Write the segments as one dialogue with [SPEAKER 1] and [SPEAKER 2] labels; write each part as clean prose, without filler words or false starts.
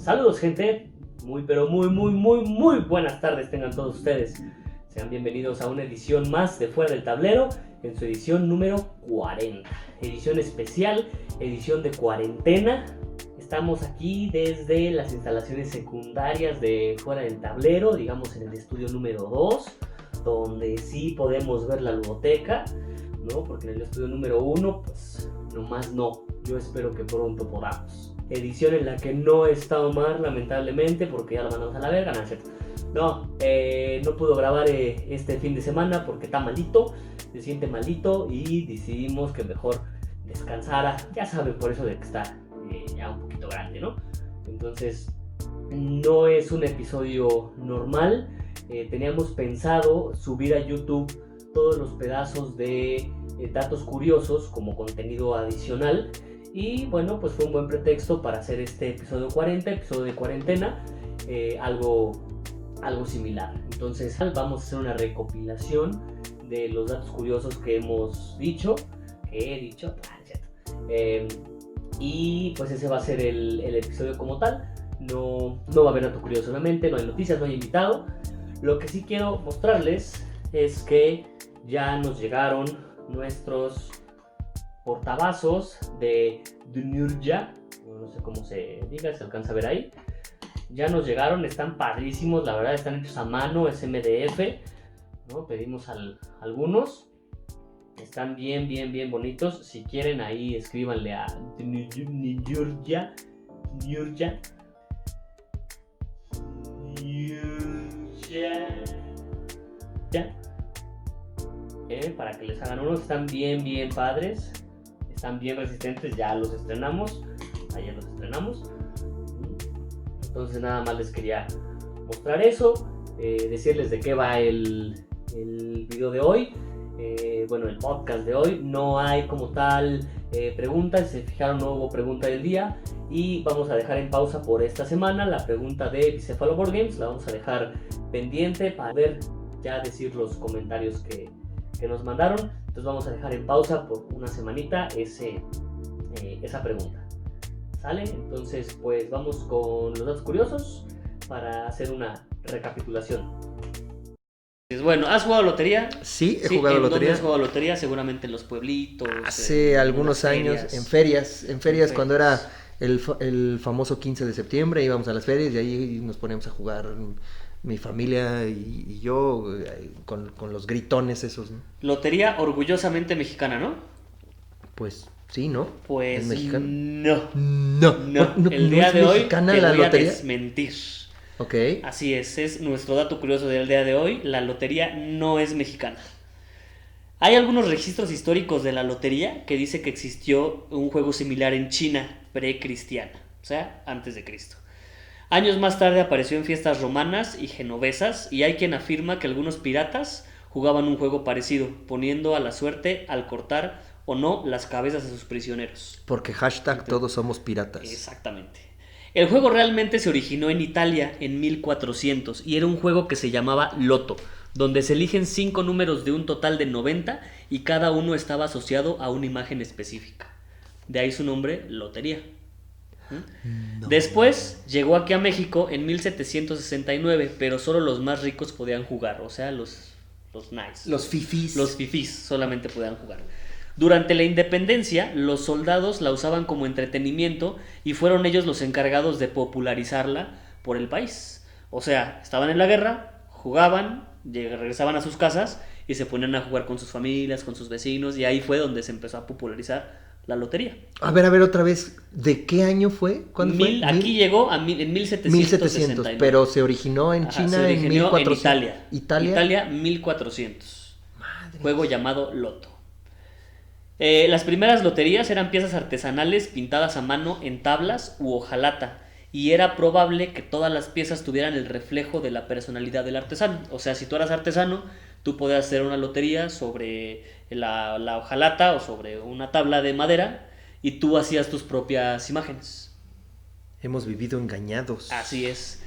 [SPEAKER 1] Saludos, gente, muy buenas tardes tengan todos ustedes. Sean bienvenidos a una edición más de Fuera del Tablero, en su edición número 40. Edición especial, edición de cuarentena. Estamos aquí desde las instalaciones secundarias de Fuera del Tablero, digamos en el estudio número 2, donde sí podemos ver la ludoteca, ¿no? Porque en el estudio número 1, pues nomás no. Yo espero que pronto podamos. Edición en la que no está Omar, lamentablemente, porque ya lo mandamos a la verga, ¿no es cierto? No pudo grabar este fin de semana porque está malito, se siente malito y decidimos que mejor descansara. Ya saben, por eso de que está ya un poquito grande, ¿no? Entonces, no es un episodio normal. Teníamos pensado subir a YouTube todos los pedazos de datos curiosos como contenido adicional. Y bueno, pues fue un buen pretexto para hacer este episodio 40, episodio de cuarentena, algo similar. Entonces vamos a hacer una recopilación de los datos curiosos que hemos dicho, y pues ese va a ser el episodio como tal. No va a haber dato curioso, obviamente, no hay noticias, no hay invitado. Lo que sí quiero mostrarles es que ya nos llegaron nuestros portavasos de Dunurja, no sé cómo se diga, se alcanza a ver ahí. Ya nos llegaron, están padrísimos, la verdad, están hechos a mano, es MDF, ¿no? Pedimos algunos, están bien bonitos. Si quieren ahí escríbanle a Dunurja para que les hagan unos. Están bien padres, están bien resistentes, ya los estrenamos, ayer los estrenamos. Entonces nada más les quería mostrar eso, decirles de qué va el video de hoy. Bueno, el podcast de hoy. No hay como tal preguntas, si se fijaron no hubo pregunta del día. Y vamos a dejar en pausa por esta semana la pregunta de Bicéfalo Board Games. La vamos a dejar pendiente para ver, ya decir los comentarios que nos mandaron. Entonces vamos a dejar en pausa por una semanita esa pregunta. ¿Sale? Entonces pues vamos con los datos curiosos para hacer una recapitulación. Bueno, ¿has jugado lotería?
[SPEAKER 2] Sí, he jugado lotería.
[SPEAKER 1] ¿Dónde has jugado lotería? Seguramente en los pueblitos.
[SPEAKER 2] Hace algunos años, en ferias, cuando era el famoso 15 de septiembre, íbamos a las ferias y ahí nos poníamos a jugar mi familia y yo con los gritones esos, ¿no?
[SPEAKER 1] Lotería orgullosamente mexicana, ¿no?
[SPEAKER 2] Pues sí, ¿no?
[SPEAKER 1] Pues
[SPEAKER 2] ¿es mexicana?
[SPEAKER 1] No. El día de hoy te
[SPEAKER 2] la
[SPEAKER 1] voy
[SPEAKER 2] lotería?
[SPEAKER 1] a desmentir.
[SPEAKER 2] Ok.
[SPEAKER 1] Así es nuestro dato curioso del día de hoy. La lotería no es mexicana. Hay algunos registros históricos de la lotería que dice que existió un juego similar en China precristiana, o sea, antes de Cristo. Años más tarde apareció en fiestas romanas y genovesas, y hay quien afirma que algunos piratas jugaban un juego parecido, poniendo a la suerte al cortar o no las cabezas de sus prisioneros.
[SPEAKER 2] Porque #todos somos piratas.
[SPEAKER 1] Exactamente. El juego realmente se originó en Italia en 1400 y era un juego que se llamaba Loto, donde se eligen 5 números de un total de 90 y cada uno estaba asociado a una imagen específica. De ahí su nombre, lotería. No. Después llegó aquí a México en 1769, pero solo los más ricos podían jugar, o sea, los nice.
[SPEAKER 2] Los fifís.
[SPEAKER 1] Los fifís solamente podían jugar. Durante la independencia, los soldados la usaban como entretenimiento y fueron ellos los encargados de popularizarla por el país. O sea, estaban en la guerra, jugaban, regresaban a sus casas y se ponían a jugar con sus familias, con sus vecinos, y ahí fue donde se empezó a popularizar la lotería.
[SPEAKER 2] A ver, otra vez, ¿de qué año fue? ¿Cuándo fue?
[SPEAKER 1] Aquí llegó en 1700,
[SPEAKER 2] pero se originó en China,
[SPEAKER 1] se originó
[SPEAKER 2] en 1400.
[SPEAKER 1] En Italia 1400.
[SPEAKER 2] Madre.
[SPEAKER 1] Juego llamado Loto. Las primeras loterías eran piezas artesanales pintadas a mano en tablas u hojalata, y era probable que todas las piezas tuvieran el reflejo de la personalidad del artesano. O sea, si tú eras artesano, tú podías hacer una lotería sobre la hojalata o sobre una tabla de madera y tú hacías tus propias imágenes.
[SPEAKER 2] Hemos vivido engañados.
[SPEAKER 1] Así es.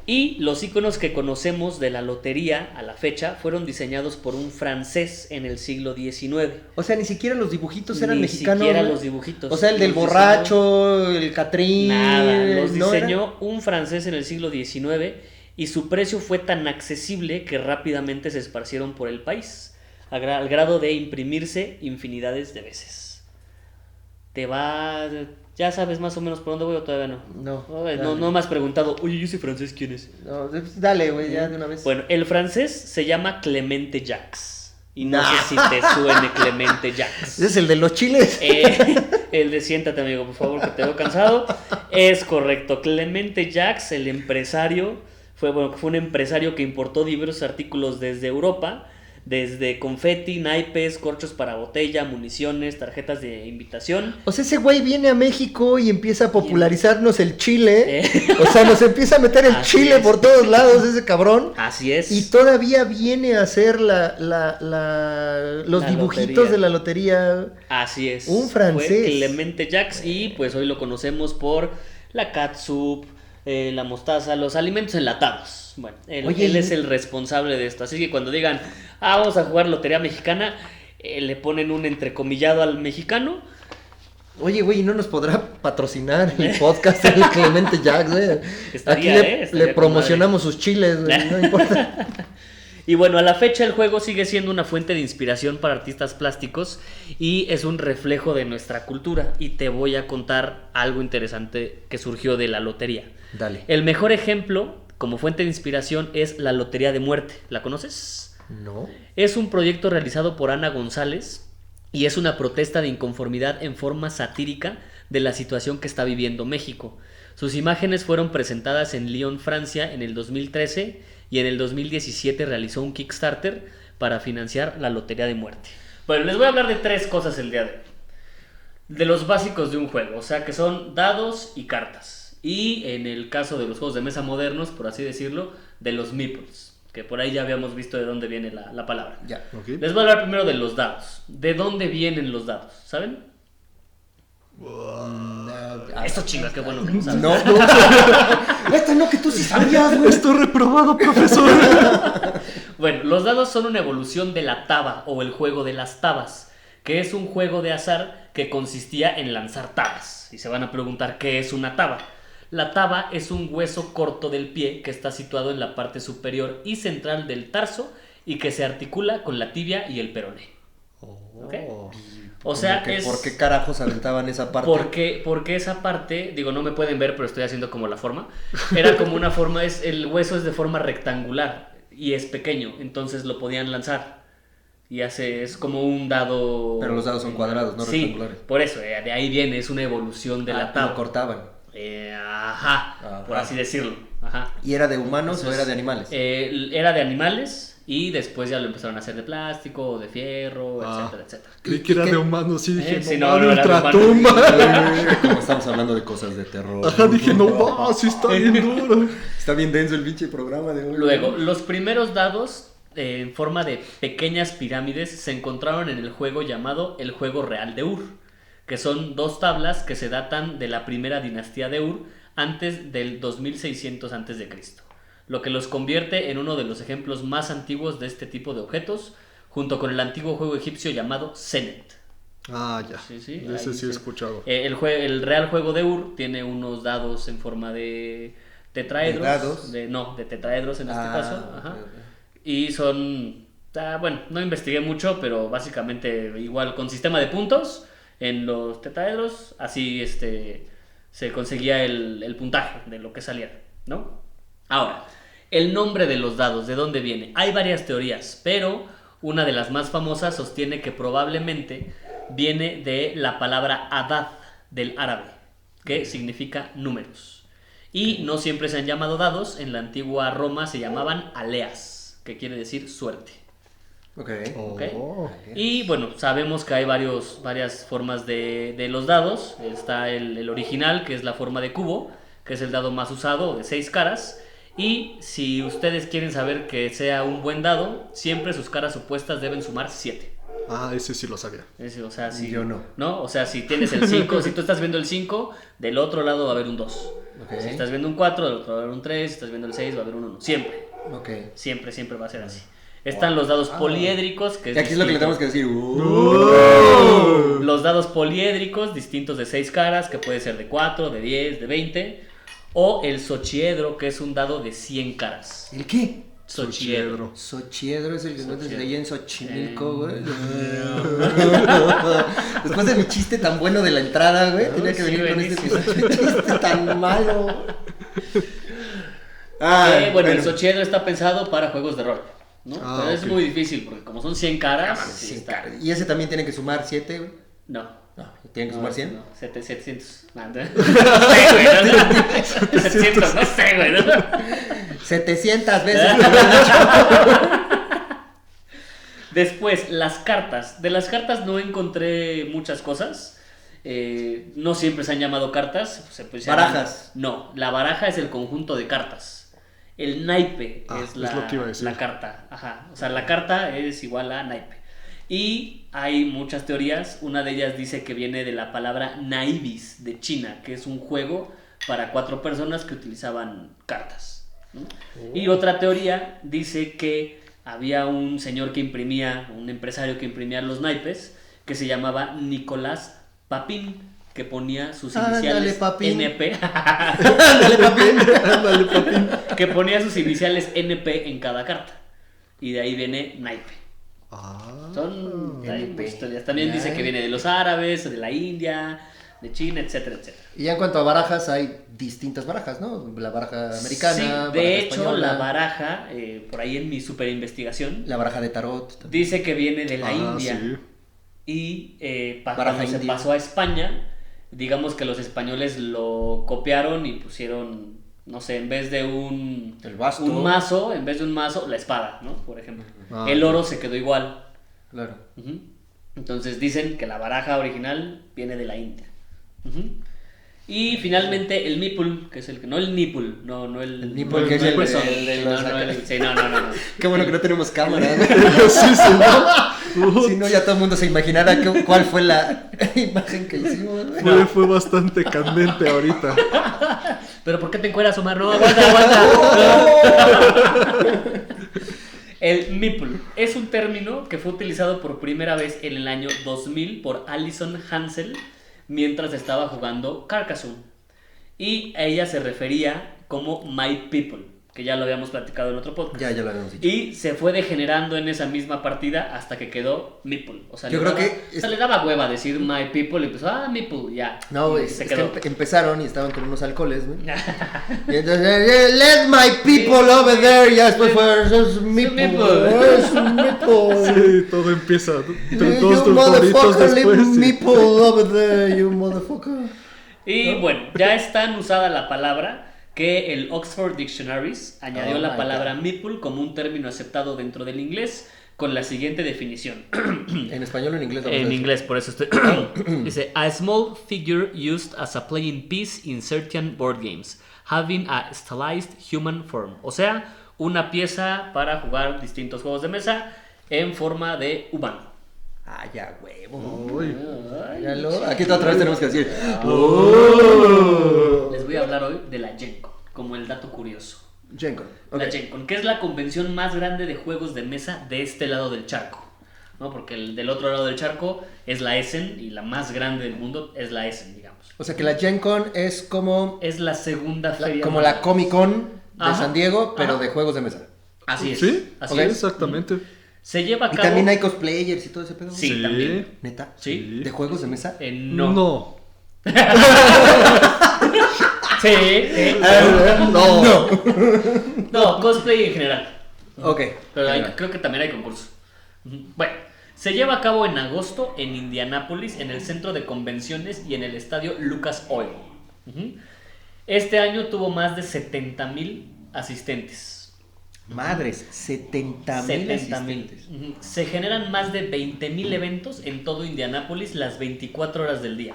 [SPEAKER 1] Y los iconos que conocemos de la lotería a la fecha fueron diseñados por un francés en el siglo XIX.
[SPEAKER 2] O sea, ni siquiera los dibujitos eran mexicanos.
[SPEAKER 1] Ni siquiera
[SPEAKER 2] ¿no?
[SPEAKER 1] los dibujitos.
[SPEAKER 2] O sea, el del borracho, el Catrín.
[SPEAKER 1] Nada, los
[SPEAKER 2] ¿no
[SPEAKER 1] diseñó
[SPEAKER 2] era?
[SPEAKER 1] un francés en el siglo XIX y su precio fue tan accesible que rápidamente se esparcieron por el país, al grado de imprimirse infinidades de veces. Te va... ¿Ya sabes más o menos por dónde voy o todavía no? No me has preguntado, oye, ¿y ese francés quién es?
[SPEAKER 2] No, dale, güey, ya de una vez.
[SPEAKER 1] Bueno, el francés se llama Clemente Jacques. Y no sé si te suene Clemente Jacques.
[SPEAKER 2] ¿Ese es el de los chiles?
[SPEAKER 1] El de siéntate, amigo, por favor, que te veo cansado. Es correcto. Clemente Jacques, el empresario, fue un empresario que importó diversos artículos desde Europa, desde confeti, naipes, corchos para botella, municiones, tarjetas de invitación.
[SPEAKER 2] O sea, ese güey viene a México y empieza a popularizarnos el chile. O sea, nos empieza a meter el
[SPEAKER 1] Así
[SPEAKER 2] chile
[SPEAKER 1] es.
[SPEAKER 2] por todos lados, ese cabrón.
[SPEAKER 1] Así es.
[SPEAKER 2] Y todavía viene a hacer los dibujitos
[SPEAKER 1] lotería.
[SPEAKER 2] de la lotería.
[SPEAKER 1] Así es.
[SPEAKER 2] Un francés.
[SPEAKER 1] Fue Clemente Jacques y pues hoy lo conocemos por la catsup, la mostaza, los alimentos enlatados. Bueno, él es el responsable de esto. Así que cuando digan, vamos a jugar lotería mexicana, le ponen un entrecomillado al mexicano.
[SPEAKER 2] Oye, güey, ¿no nos podrá patrocinar el podcast de Clemente Jacques, güey?
[SPEAKER 1] Estaría,
[SPEAKER 2] Aquí le promocionamos sus chiles, güey, no importa.
[SPEAKER 1] Y bueno, a la fecha el juego sigue siendo una fuente de inspiración para artistas plásticos y es un reflejo de nuestra cultura. Y te voy a contar algo interesante que surgió de la lotería.
[SPEAKER 2] Dale.
[SPEAKER 1] El mejor ejemplo como fuente de inspiración es la Lotería de Muerte. ¿La conoces?
[SPEAKER 2] No.
[SPEAKER 1] Es un proyecto realizado por Ana González y es una protesta de inconformidad en forma satírica de la situación que está viviendo México. Sus imágenes fueron presentadas en Lyon, Francia, en el 2013 y en el 2017 realizó un Kickstarter para financiar la Lotería de Muerte. Bueno, les voy a hablar de 3 cosas el día de hoy. De los básicos de un juego, o sea que son dados y cartas. Y en el caso de los juegos de mesa modernos, por así decirlo, de los meeples, que por ahí ya habíamos visto de dónde viene la palabra.
[SPEAKER 2] Ya.
[SPEAKER 3] Okay.
[SPEAKER 1] Les voy a hablar primero de los dados. ¿De dónde vienen los dados? ¿Saben? Esto chinga, qué bueno que lo sabes.
[SPEAKER 2] No. Esto no, que tú sí sabías, güey.
[SPEAKER 3] Estoy reprobado, profesor.
[SPEAKER 1] Bueno, los dados son una evolución de la taba o el juego de las tabas, que es un juego de azar que consistía en lanzar tabas. Y se van a preguntar, ¿qué es una taba? La taba es un hueso corto del pie que está situado en la parte superior y central del tarso y que se articula con la tibia y el peroné. ¿Ok? O sea,
[SPEAKER 2] ¿por qué carajos aventaban esa parte?
[SPEAKER 1] Porque esa parte, digo, no me pueden ver, pero estoy haciendo como la forma. Era como una forma, el hueso es de forma rectangular y es pequeño, entonces lo podían lanzar. Y es como un dado...
[SPEAKER 2] Pero los dados son cuadrados, no rectangulares.
[SPEAKER 1] Sí, por eso, de ahí viene, es una evolución de la taba.
[SPEAKER 2] Lo cortaban.
[SPEAKER 1] Ajá, por así decirlo. Ajá.
[SPEAKER 2] ¿Y era de humanos
[SPEAKER 1] Entonces,
[SPEAKER 2] o era de animales?
[SPEAKER 1] Era de animales y después ya lo empezaron a hacer de plástico, de fierro, etcétera, etcétera.
[SPEAKER 3] Creí que era de humanos, sí, dije,
[SPEAKER 1] Sí,
[SPEAKER 3] no,
[SPEAKER 1] no,
[SPEAKER 3] de
[SPEAKER 1] era de
[SPEAKER 3] ultratumba.
[SPEAKER 2] Como estamos hablando de cosas de terror.
[SPEAKER 3] Ajá, dije, no, sí está bien duro.
[SPEAKER 2] Está bien denso el pinche programa de hoy.
[SPEAKER 1] Luego, los primeros dados en forma de pequeñas pirámides se encontraron en el juego llamado el Juego Real de Ur, que son 2 tablas que se datan de la primera dinastía de Ur antes del 2600 a.C., lo que los convierte en uno de los ejemplos más antiguos de este tipo de objetos, junto con el antiguo juego egipcio llamado Senet.
[SPEAKER 3] Ah, ya.
[SPEAKER 1] Sí,
[SPEAKER 3] De ese sí he escuchado.
[SPEAKER 1] El Real Juego de Ur tiene unos dados en forma de tetraedros.
[SPEAKER 2] ¿De dados?
[SPEAKER 1] De tetraedros en este caso. Ajá.
[SPEAKER 2] Okay.
[SPEAKER 1] Y son, bueno, no investigué mucho, pero básicamente igual con sistema de puntos en los tetraedros, así se conseguía el puntaje de lo que saliera, ¿no? Ahora, el nombre de los dados, ¿de dónde viene? Hay varias teorías, pero una de las más famosas sostiene que probablemente viene de la palabra adad del árabe, que significa números. Y no siempre se han llamado dados, en la antigua Roma se llamaban aleas, que quiere decir suerte.
[SPEAKER 2] Ok.
[SPEAKER 1] Y bueno, sabemos que hay varias formas de los dados. Está el original, que es la forma de cubo, que es el dado más usado, de 6 caras. Y si ustedes quieren saber que sea un buen dado, siempre sus caras opuestas deben sumar 7.
[SPEAKER 3] Ah, ese sí lo sabía.
[SPEAKER 1] O sea, si,
[SPEAKER 2] Yo no.
[SPEAKER 1] O sea, si tienes el 5, si tú estás viendo el 5, del otro lado va a haber un 2.
[SPEAKER 2] Ok.
[SPEAKER 1] Si estás viendo un 4, del otro va a haber un 3. Si estás viendo el 6, va a haber un 1. Siempre.
[SPEAKER 2] Ok.
[SPEAKER 1] Siempre va a ser así. Están los dados poliédricos, que
[SPEAKER 2] Y aquí es lo que le tenemos que decir.
[SPEAKER 1] Los dados poliédricos, distintos de 6 caras, que puede ser de 4, de 10, de 20. O el sochiedro, que es un dado de 100 caras.
[SPEAKER 2] ¿El qué?
[SPEAKER 1] Sochiedro.
[SPEAKER 2] Sochiedro es el que encuentras
[SPEAKER 1] Sochiedro.
[SPEAKER 2] ahí en Xochimilco, güey. Después de mi chiste tan bueno de la entrada, güey, tenía que
[SPEAKER 1] sí,
[SPEAKER 2] venir con
[SPEAKER 1] buenísimo.
[SPEAKER 2] este chiste tan malo.
[SPEAKER 1] Bueno, el sochiedro está pensado para juegos de rol, ¿no?
[SPEAKER 3] Ah,
[SPEAKER 1] Pero es
[SPEAKER 3] ok.
[SPEAKER 1] muy difícil, porque como son 100 caras,
[SPEAKER 2] Sí,
[SPEAKER 1] sí está.
[SPEAKER 2] cara. Y ese también tiene que sumar 7, güey.
[SPEAKER 1] No.
[SPEAKER 2] No, tiene que sumar 100.
[SPEAKER 1] No, 700. No sé, güey. No, 700, no sé, güey. ¿No?
[SPEAKER 2] 700 veces.
[SPEAKER 1] Después, las cartas. De las cartas no encontré muchas cosas. No siempre se han llamado cartas.
[SPEAKER 2] Barajas.
[SPEAKER 1] No, la baraja es el conjunto de cartas. El naipe es
[SPEAKER 3] es lo que iba a decir.
[SPEAKER 1] la carta. Ajá. O sea, la carta es igual a naipe. Y hay muchas teorías. Una de ellas dice que viene de la palabra naibis de China, que es un juego para 4 personas que utilizaban cartas, ¿no? Y otra teoría dice que había un señor que imprimía, un empresario que imprimía los naipes, que se llamaba Nicolás Papin, que ponía sus
[SPEAKER 2] Ándale,
[SPEAKER 1] iniciales
[SPEAKER 2] Papín.
[SPEAKER 1] NP.
[SPEAKER 2] Ándale, papín.
[SPEAKER 3] Ándale, papín.
[SPEAKER 1] Que ponía sus iniciales NP en cada carta. Y de ahí viene naipe.
[SPEAKER 3] Ah.
[SPEAKER 1] Son hay
[SPEAKER 2] NP.
[SPEAKER 1] historias. También dice que
[SPEAKER 2] Naipe.
[SPEAKER 1] viene de los árabes, de la India, de China, etcétera, etcétera.
[SPEAKER 2] Y ya en cuanto a barajas, hay distintas barajas, ¿no? La baraja americana.
[SPEAKER 1] Sí,
[SPEAKER 2] baraja
[SPEAKER 1] de hecho,
[SPEAKER 2] española,
[SPEAKER 1] la baraja, por ahí en mi super investigación,
[SPEAKER 2] La baraja de tarot. También.
[SPEAKER 1] dice que viene de la
[SPEAKER 3] Ah,
[SPEAKER 1] India.
[SPEAKER 3] sí.
[SPEAKER 1] Y
[SPEAKER 2] Baraja
[SPEAKER 1] cuando se
[SPEAKER 2] india.
[SPEAKER 1] pasó a España, digamos que los españoles lo copiaron y pusieron, no sé, en vez de
[SPEAKER 2] El basto.
[SPEAKER 1] un mazo, en vez de un mazo, la espada, ¿no? Por ejemplo.
[SPEAKER 3] Ah,
[SPEAKER 1] El
[SPEAKER 3] ok.
[SPEAKER 1] oro se quedó igual.
[SPEAKER 2] Claro.
[SPEAKER 1] Ujú. Entonces dicen que la baraja original viene de la India. Ujú. Y finalmente el meeple, que es el que no el nipple, no el
[SPEAKER 2] El nipple, que es el-
[SPEAKER 1] pezón,
[SPEAKER 2] el-
[SPEAKER 1] no, no, el- sí, no.
[SPEAKER 2] Qué bueno que no tenemos cámara.
[SPEAKER 3] Sí, sí,
[SPEAKER 2] Si no, ya todo el mundo se imaginara cuál fue la imagen que hicimos. güey.
[SPEAKER 3] fue bastante candente ahorita.
[SPEAKER 1] Pero ¿por qué te encueras, Omar? No, aguanta. El meeple es un término que fue utilizado por primera vez en el año 2000 por Alison Hansel mientras estaba jugando Carcassonne. Y a ella se refería como My People, que ya lo habíamos platicado en otro podcast.
[SPEAKER 2] Ya lo habíamos dicho.
[SPEAKER 1] Y se fue degenerando en esa misma partida hasta que quedó Meeple. O sea,
[SPEAKER 2] Yo
[SPEAKER 1] le
[SPEAKER 2] creo
[SPEAKER 1] daba,
[SPEAKER 2] que
[SPEAKER 1] o sea, le daba hueva decir My People y empezó, Meeple, ya.
[SPEAKER 2] No, güey,
[SPEAKER 1] se
[SPEAKER 2] es que
[SPEAKER 1] quedó.
[SPEAKER 2] empezaron y estaban con unos alcoholes, güey. Y entonces, let my people over there. Y ya después fue, es mi
[SPEAKER 1] meeple.
[SPEAKER 2] es un meeple.
[SPEAKER 3] Sí, todo empieza. Entre
[SPEAKER 2] You
[SPEAKER 3] todos tus favoritos
[SPEAKER 2] motherfucker,
[SPEAKER 3] después.
[SPEAKER 2] leave
[SPEAKER 3] sí.
[SPEAKER 2] meeple over there, you motherfucker.
[SPEAKER 1] Y bueno, ya es tan usada la palabra que el Oxford Dictionaries añadió
[SPEAKER 2] Oh
[SPEAKER 1] la
[SPEAKER 2] my
[SPEAKER 1] palabra
[SPEAKER 2] God.
[SPEAKER 1] meeple como un término aceptado dentro del inglés con la siguiente definición.
[SPEAKER 2] En español o en inglés.
[SPEAKER 1] En inglés, por eso estoy. Dice: a small figure used as a playing piece in certain board games, having a stylized human form. O sea, una pieza para jugar distintos juegos de mesa en forma de humano.
[SPEAKER 2] Ah, ya, huevo.
[SPEAKER 3] Uy.
[SPEAKER 2] Aquí otra vez tenemos que decir.
[SPEAKER 1] Les voy a hablar hoy de la Gen Con, como el dato curioso.
[SPEAKER 2] Gen Con.
[SPEAKER 1] La
[SPEAKER 2] Ok.
[SPEAKER 1] Gen Con, que es la convención más grande de juegos de mesa de este lado del charco, ¿no? Porque el del otro lado del charco es la Essen y la más grande del mundo es la Essen, digamos.
[SPEAKER 2] O sea que la Gen Con es como,
[SPEAKER 1] Es la segunda feria.
[SPEAKER 2] como
[SPEAKER 1] más
[SPEAKER 2] la
[SPEAKER 1] grande.
[SPEAKER 2] Comic Con de
[SPEAKER 1] Ajá.
[SPEAKER 2] San Diego, pero
[SPEAKER 1] Ajá.
[SPEAKER 2] de juegos de mesa.
[SPEAKER 1] Así es.
[SPEAKER 3] Sí,
[SPEAKER 1] Así
[SPEAKER 2] Ok.
[SPEAKER 1] es.
[SPEAKER 3] exactamente.
[SPEAKER 1] Se lleva a
[SPEAKER 2] Y
[SPEAKER 1] cabo.
[SPEAKER 2] también hay cosplayers y todo ese pedo.
[SPEAKER 1] Sí, también.
[SPEAKER 2] ¿Neta?
[SPEAKER 1] Sí.
[SPEAKER 2] ¿De juegos de mesa?
[SPEAKER 1] No.
[SPEAKER 3] No.
[SPEAKER 1] Sí, sí.
[SPEAKER 2] No.
[SPEAKER 1] No, cosplay en general.
[SPEAKER 2] Ok.
[SPEAKER 1] Pero creo que también hay concurso. Ujú. Bueno, se lleva a cabo en agosto en Indianápolis, en el centro de convenciones y en el estadio Lucas Oil. Ujú. Este año tuvo más de 70,000 asistentes.
[SPEAKER 2] Madres, 70,000
[SPEAKER 1] 70,000.
[SPEAKER 2] asistentes.
[SPEAKER 1] Ujú. Se generan más de 20,000 eventos en todo Indianápolis las 24 horas del día.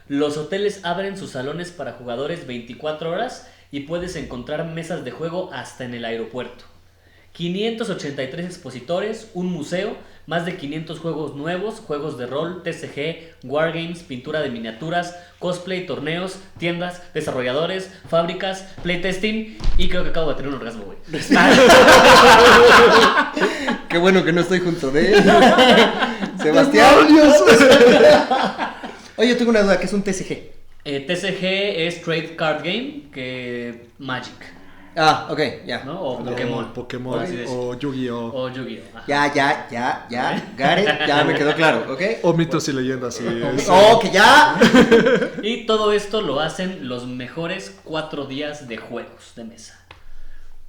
[SPEAKER 1] Los hoteles abren sus salones para jugadores 24 horas y puedes encontrar mesas de juego hasta en el aeropuerto. 583 expositores, un museo, más de 500 juegos nuevos, juegos de rol, TCG, wargames, pintura de miniaturas, cosplay, torneos, tiendas, desarrolladores, fábricas, playtesting y creo que acabo de tener un orgasmo, güey.
[SPEAKER 2] Qué bueno que no estoy junto de él. Sebastián. Oye, yo tengo una duda, ¿qué es un TCG?
[SPEAKER 1] TCG es Trade Card Game, que Magic,
[SPEAKER 2] Ah, ok, ya.
[SPEAKER 1] ¿no? O
[SPEAKER 3] No,
[SPEAKER 1] Pokémon.
[SPEAKER 3] Pokémon
[SPEAKER 1] por así decirlo.
[SPEAKER 3] o Yu-Gi-Oh!
[SPEAKER 1] O Yu-Gi-Oh! Ajá.
[SPEAKER 2] Ya. Got it, ya me quedó claro, ¿ok?
[SPEAKER 3] O mitos y leyendas. Sí,
[SPEAKER 2] Oh, que ya.
[SPEAKER 1] Y todo esto lo hacen los mejores 4 días de juegos de mesa.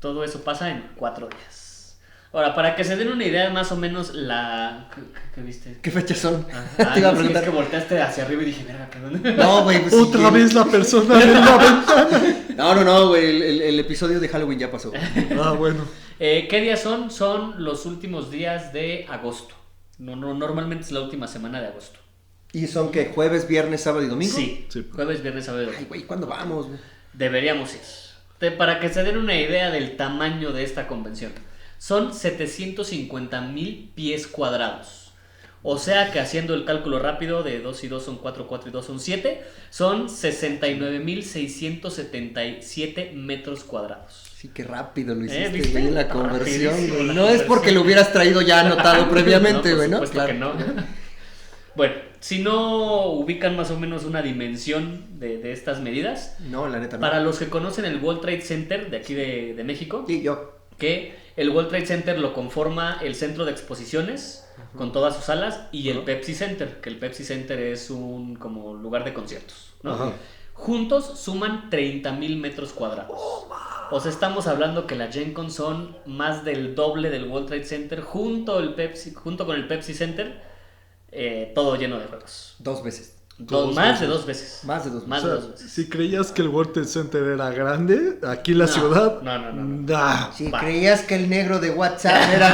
[SPEAKER 1] Todo eso pasa en 4 días. Ahora, para que se den una idea más o menos la... ¿Qué viste?
[SPEAKER 2] ¿Qué fechas son?
[SPEAKER 1] Te iba a preguntar. Es que volteaste hacia arriba y dije, verga, ¿qué?
[SPEAKER 2] No, güey. Pues,
[SPEAKER 3] Otra vez la persona en la ventana.
[SPEAKER 2] No, güey. El episodio de Halloween ya pasó.
[SPEAKER 3] Ah, bueno.
[SPEAKER 1] ¿Qué días son? Son los últimos días de agosto. Normalmente es la última semana de agosto.
[SPEAKER 2] ¿Y son qué? ¿Jueves, viernes, sábado y domingo?
[SPEAKER 1] Sí,
[SPEAKER 3] Sí.
[SPEAKER 1] jueves, viernes, sábado y domingo.
[SPEAKER 2] Ay, güey, ¿cuándo vamos, güey?
[SPEAKER 1] Deberíamos ir. Para que se den una idea del tamaño de esta convención. Son 750,000 pies cuadrados. O sea que haciendo el cálculo rápido de 2 y 2 son 4, 4 y 2 son 7, son 69,677 metros cuadrados.
[SPEAKER 2] Sí, qué rápido lo hiciste,
[SPEAKER 1] ¿Viste?
[SPEAKER 2] güey, la conversión,
[SPEAKER 1] Rapidísimo
[SPEAKER 2] güey.
[SPEAKER 1] la
[SPEAKER 2] No es
[SPEAKER 1] conversión.
[SPEAKER 2] porque lo hubieras traído ya anotado previamente, güey, ¿no?
[SPEAKER 1] Por supuesto que no. Bueno, si no ubican más o menos una dimensión de estas medidas,
[SPEAKER 2] No, la neta no.
[SPEAKER 1] para los que conocen el World Trade Center de aquí de México,
[SPEAKER 2] Sí, yo.
[SPEAKER 1] que el World Trade Center lo conforma el centro de exposiciones con todas sus salas y el Pepsi Center, que el Pepsi Center es un como lugar de conciertos, ¿no?
[SPEAKER 2] Ajá.
[SPEAKER 1] Juntos suman 30,000 metros cuadrados. O sea, estamos hablando que la Gen Con son más del doble del World Trade Center junto con el Pepsi Center, todo lleno de juegos.
[SPEAKER 2] 2 veces.
[SPEAKER 1] Más de 2 veces.
[SPEAKER 2] Más de 2
[SPEAKER 1] Más
[SPEAKER 3] O
[SPEAKER 1] de
[SPEAKER 3] sea,
[SPEAKER 1] 2 veces.
[SPEAKER 3] si creías que el World Trade Center era grande, aquí en la
[SPEAKER 1] No,
[SPEAKER 3] ciudad.
[SPEAKER 1] no.
[SPEAKER 3] Nah.
[SPEAKER 2] Si
[SPEAKER 1] Va.
[SPEAKER 2] creías que el negro de WhatsApp era...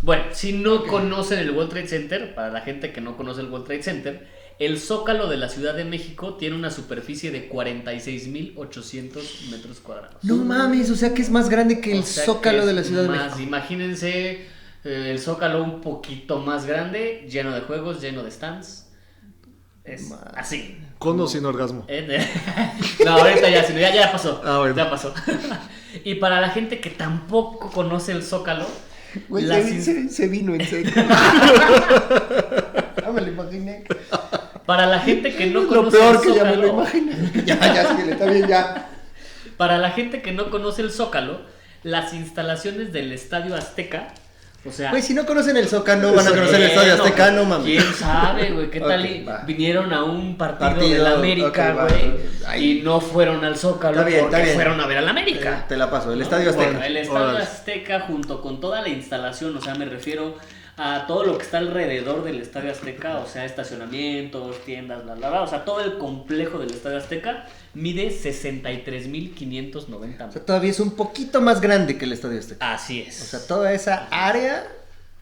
[SPEAKER 1] Bueno, si no conocen el World Trade Center, para la gente que no conoce el World Trade Center, el Zócalo de la Ciudad de México tiene una superficie de 46,800 metros cuadrados.
[SPEAKER 2] No mames, o sea que es más grande que el
[SPEAKER 1] O sea
[SPEAKER 2] Zócalo
[SPEAKER 1] que
[SPEAKER 2] de la
[SPEAKER 1] es
[SPEAKER 2] Ciudad de
[SPEAKER 1] más,
[SPEAKER 2] México.
[SPEAKER 1] Imagínense el Zócalo un poquito más grande, lleno de juegos, lleno de stands. Es
[SPEAKER 2] Madre.
[SPEAKER 1] así.
[SPEAKER 3] Con o sin orgasmo.
[SPEAKER 1] No, ahorita ya, sino ya pasó.
[SPEAKER 3] Ah, bueno.
[SPEAKER 1] Ya pasó. Y para la gente que tampoco conoce el Zócalo,
[SPEAKER 2] Güey,
[SPEAKER 1] las
[SPEAKER 2] se vino en serio. Ya me lo imaginé.
[SPEAKER 1] para la gente que no
[SPEAKER 2] Lo
[SPEAKER 1] conoce
[SPEAKER 2] peor
[SPEAKER 1] el
[SPEAKER 2] que ya me lo
[SPEAKER 1] Zócalo,
[SPEAKER 2] imaginé. Ya, síguele, está bien, ya.
[SPEAKER 1] para la gente que no conoce el Zócalo, las instalaciones del Estadio Azteca, o sea,
[SPEAKER 2] Güey, si no conocen el Zócalo, van a conocer el Estadio Azteca, no mames.
[SPEAKER 1] ¿Quién sabe, güey? ¿Qué tal?
[SPEAKER 2] Ok,
[SPEAKER 1] Y
[SPEAKER 2] va.
[SPEAKER 1] vinieron a un partido
[SPEAKER 2] Partido,
[SPEAKER 1] del América,
[SPEAKER 2] ok, va.
[SPEAKER 1] güey,
[SPEAKER 2] Ahí.
[SPEAKER 1] y no fueron al Zócalo
[SPEAKER 2] Está bien,
[SPEAKER 1] porque
[SPEAKER 2] está bien.
[SPEAKER 1] fueron a ver al América.
[SPEAKER 2] Te la paso, el
[SPEAKER 1] ¿no?
[SPEAKER 2] Estadio Azteca.
[SPEAKER 1] Bueno, el Estadio
[SPEAKER 3] Órale.
[SPEAKER 1] Azteca junto con toda la instalación, o sea, me refiero a todo lo que está alrededor del Estadio Azteca, o sea, estacionamientos, tiendas, bla, bla, bla, o sea, todo el complejo del Estadio Azteca mide 63,590
[SPEAKER 2] O sea,
[SPEAKER 1] metros.
[SPEAKER 2] todavía es un poquito más grande que el Estadio Azteca.
[SPEAKER 1] Así es.
[SPEAKER 2] O sea, toda esa área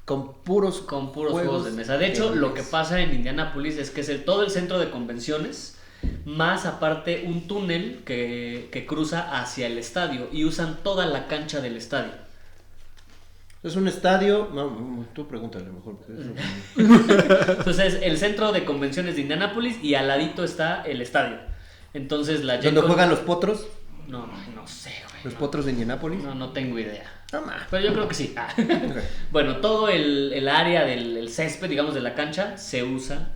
[SPEAKER 2] con puros
[SPEAKER 1] juegos de mesa. De hecho, lo que pasa en Indianápolis es que es todo el centro de convenciones, más aparte un túnel que cruza hacia el estadio y usan toda la cancha del estadio.
[SPEAKER 2] Es un estadio. No, tú pregúntale mejor. Porque es...
[SPEAKER 1] Entonces, el centro de convenciones de Indianápolis y al ladito está el estadio. Entonces, la
[SPEAKER 2] ¿Dónde
[SPEAKER 1] Gen Con-
[SPEAKER 2] juegan los potros?
[SPEAKER 1] No sé, güey.
[SPEAKER 2] Los potros de Indianápolis.
[SPEAKER 1] No tengo idea.
[SPEAKER 2] No mames.
[SPEAKER 1] Pero yo creo que sí. Bueno, todo el área del césped, digamos, de la cancha, se usa